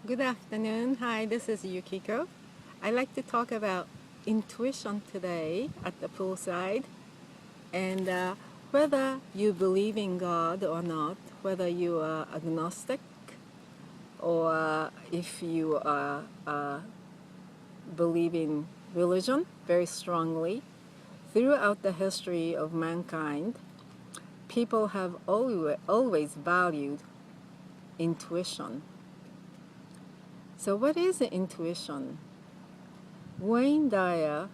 Good afternoon. Hi, this is Yukiko. I'd like to talk about intuition today at the poolside, and whether you believe in God or not, whether you are agnostic or if you believe in religion very strongly. Throughout the history of mankind, people have always valued intuition. So what is intuition? Wayne Dyer,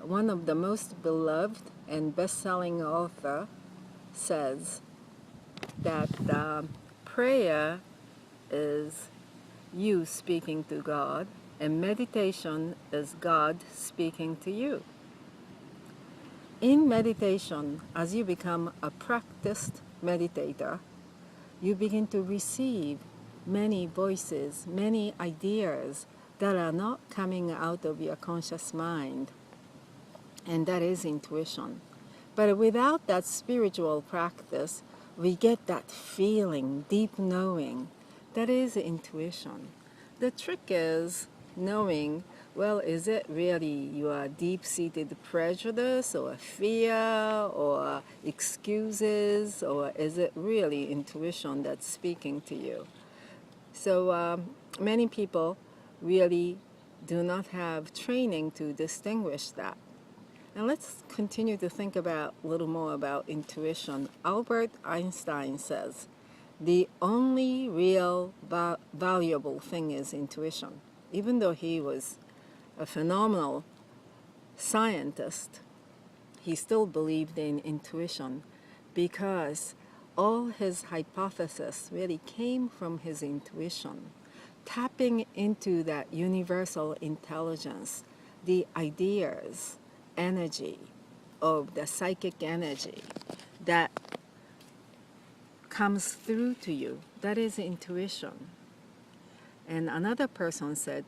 one of the most beloved and best-selling author, says that prayer is you speaking to God, and meditation is God speaking to you. In meditation, as you become a practiced meditator, you begin to receive many voices, many ideas that are not coming out of your conscious mind. And that is intuition. But without that spiritual practice, we get that feeling, deep knowing. That is intuition. The trick is knowing, well, is it really your deep-seated prejudice or fear or excuses, or is it really intuition that's speaking to you? So many people really do not have training to distinguish that. Now let's continue to think about a little more about intuition. Albert Einstein says, the only real valuable thing is intuition. Even though he was a phenomenal scientist, he still believed in intuition because all his hypotheses really came from his intuition, tapping into that universal intelligence, the ideas, energy of the psychic energy that comes through to you. That is intuition. And another person said,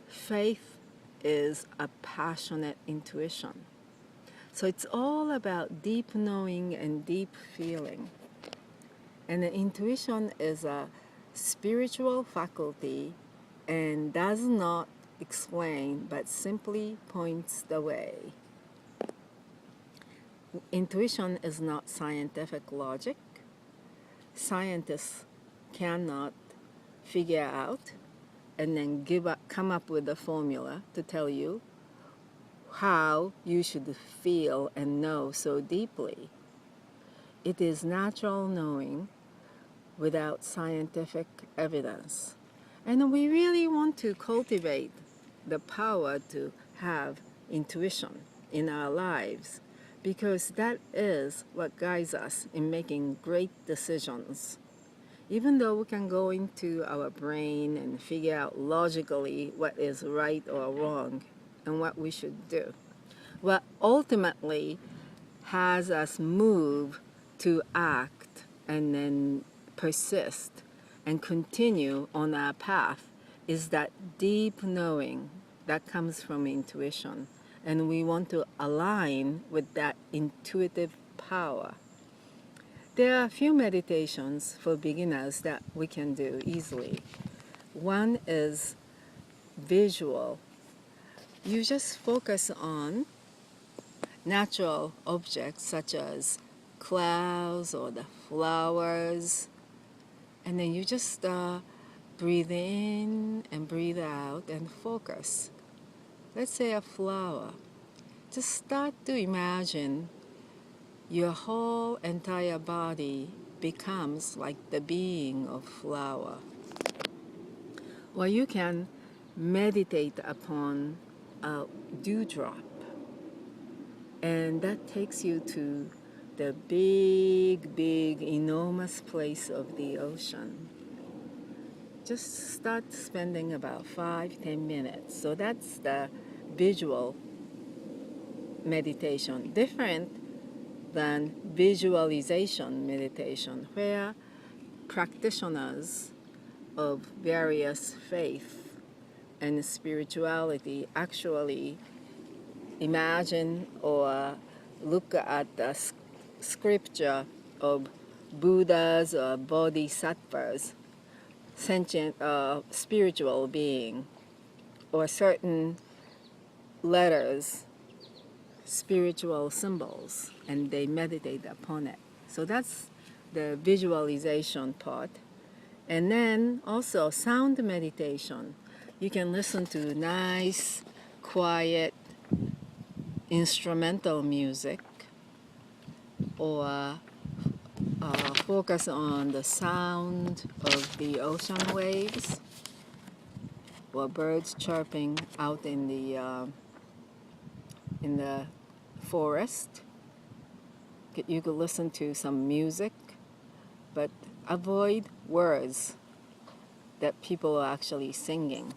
faith is a passionate intuition. So it's all about deep knowing and deep feeling. And the intuition is a spiritual faculty and does not explain but simply points the way. Intuition is not scientific logic. Scientists cannot figure out and then come up with a formula to tell you how you should feel and know so deeply. It is natural knowing without scientific evidence. And we really want to cultivate the power to have intuition in our lives, because that is what guides us in making great decisions. Even though we can go into our brain and figure out logically what is right or wrong and what we should do, what ultimately has us move to act and then persist and continue on our path is that deep knowing that comes from intuition. And we want to align with that intuitive power. There are a few meditations for beginners that we can do easily. One is visual. You just focus on natural objects such as clouds or the flowers, and then you just breathe in and breathe out and focus. Let's say a flower. Just start to imagine your whole entire body becomes like the being of flower. Or you can meditate upon a dewdrop, and that takes you to the big, enormous place of the ocean. Just start spending about 5-10 minutes. So that's the visual meditation, different than visualization meditation, where practitioners of various faith and spirituality actually imagine or look at the scripture of Buddhas or Bodhisattvas sentient, spiritual being, or certain letters, spiritual symbols, and they meditate upon it. So that's the visualization part. And then also sound meditation. You can listen to nice, quiet instrumental music, or focus on the sound of the ocean waves, or birds chirping out in the forest. You could listen to some music, but avoid words that people are actually singing.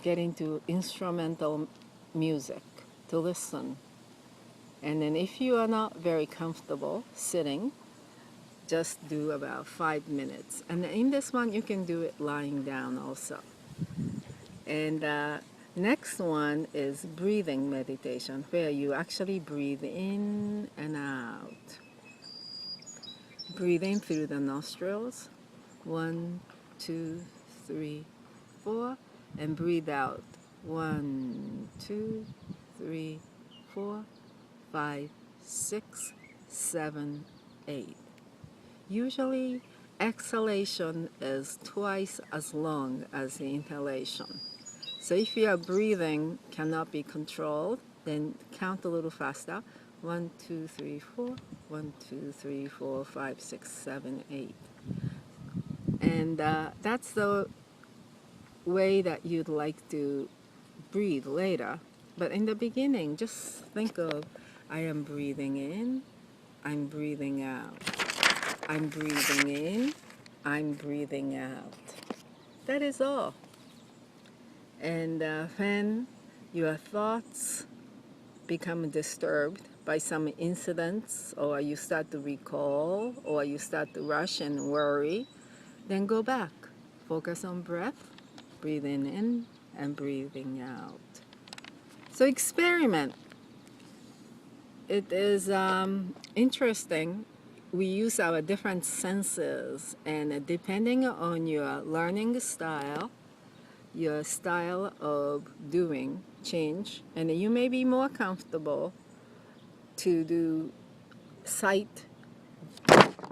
Get into instrumental music to listen. And then if you are not very comfortable sitting, just do about 5 minutes. And in this one, you can do it lying down also. And next one is breathing meditation, where you actually breathe in and out. Breathe in through the nostrils, 1, 2, 3, 4, and breathe out, 1, 2, 3, 4, 5, 6, 7, 8. Usually, exhalation is twice as long as the inhalation. So if your breathing cannot be controlled, then count a little faster. 1, 2, 3, 4. 1, 2, 3, 4, 5, 6, 7, 8. And that's the way that you'd like to breathe later. But in the beginning, just think of, I am breathing in, I'm breathing out. I'm breathing in, I'm breathing out. That is all. And when your thoughts become disturbed by some incidents, or you start to recall, or you start to rush and worry, then go back. Focus on breath, breathing in and breathing out. So experiment. It is interesting. We use our different senses, and depending on your learning style, your style of doing change, and you may be more comfortable to do sight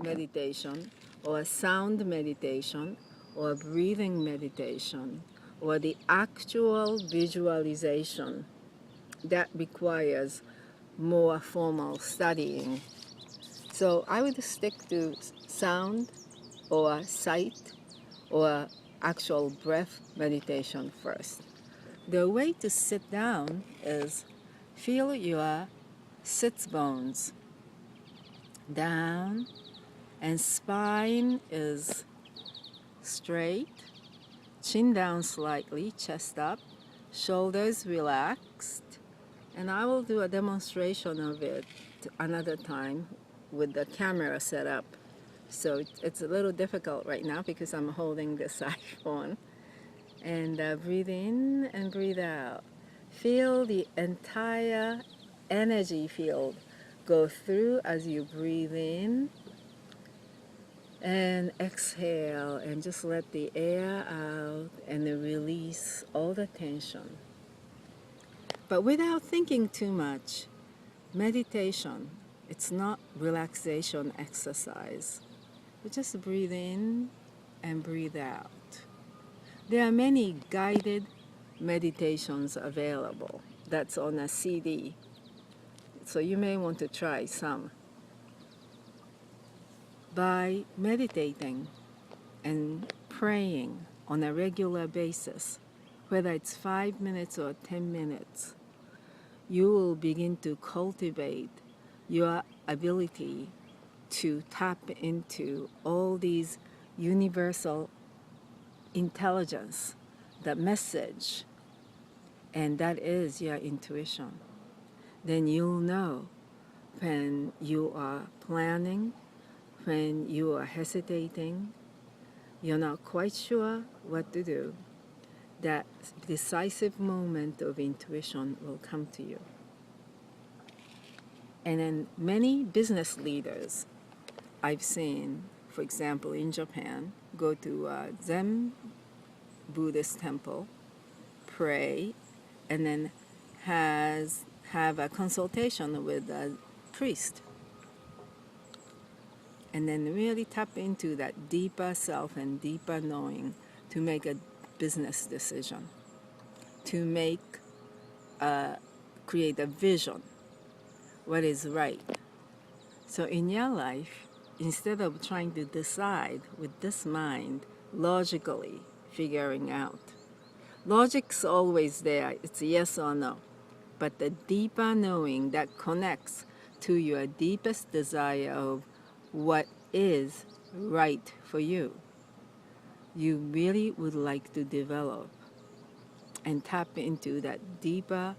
meditation, or sound meditation, or breathing meditation, or the actual visualization that requires more formal studying. So I would stick to sound or sight or actual breath meditation first. The way to sit down is feel your sits bones down, and spine is straight, chin down slightly, chest up, shoulders relaxed. And I will do a demonstration of it another time with the camera set up. So it's a little difficult right now because I'm holding this iPhone. And breathe in and breathe out. Feel the entire energy field go through as you breathe in, and exhale, and just let the air out and then release all the tension. But without thinking too much. Meditation, it's not relaxation exercise. You just breathe in and breathe out. There are many guided meditations available. That's on a CD. So you may want to try some. By meditating and praying on a regular basis, whether it's 5 minutes or 10 minutes, you will begin to cultivate your ability to tap into all these universal intelligence, the message, and that is your intuition. Then you'll know when you are planning, when you are hesitating, you're not quite sure what to do. That decisive moment of intuition will come to you. And then many business leaders I've seen, for example, in Japan, go to a Zen Buddhist temple, pray, and then have a consultation with a priest, and then really tap into that deeper self and deeper knowing to make a business decision, to create a vision, what is right. So in your life, instead of trying to decide with this mind, logically figuring out, logic's always there, it's yes or no. But the deeper knowing that connects to your deepest desire of what is right for you, you really would like to develop and tap into that deeper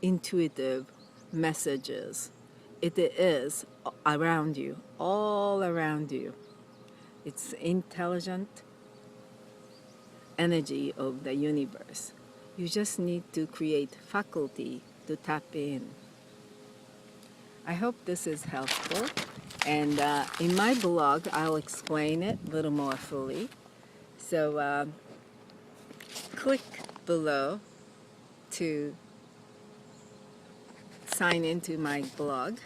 intuitive messages. It is around you, all around you. It's intelligent energy of the universe. You just need to create faculty to tap in. I hope this is helpful. And in my blog, I'll explain it a little more fully. So click below to sign into my blog.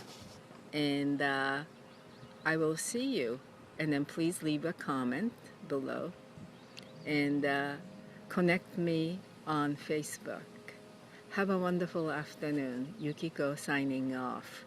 And I will see you. And then please leave a comment below. And connect me on Facebook. Have a wonderful afternoon. Yukiko signing off.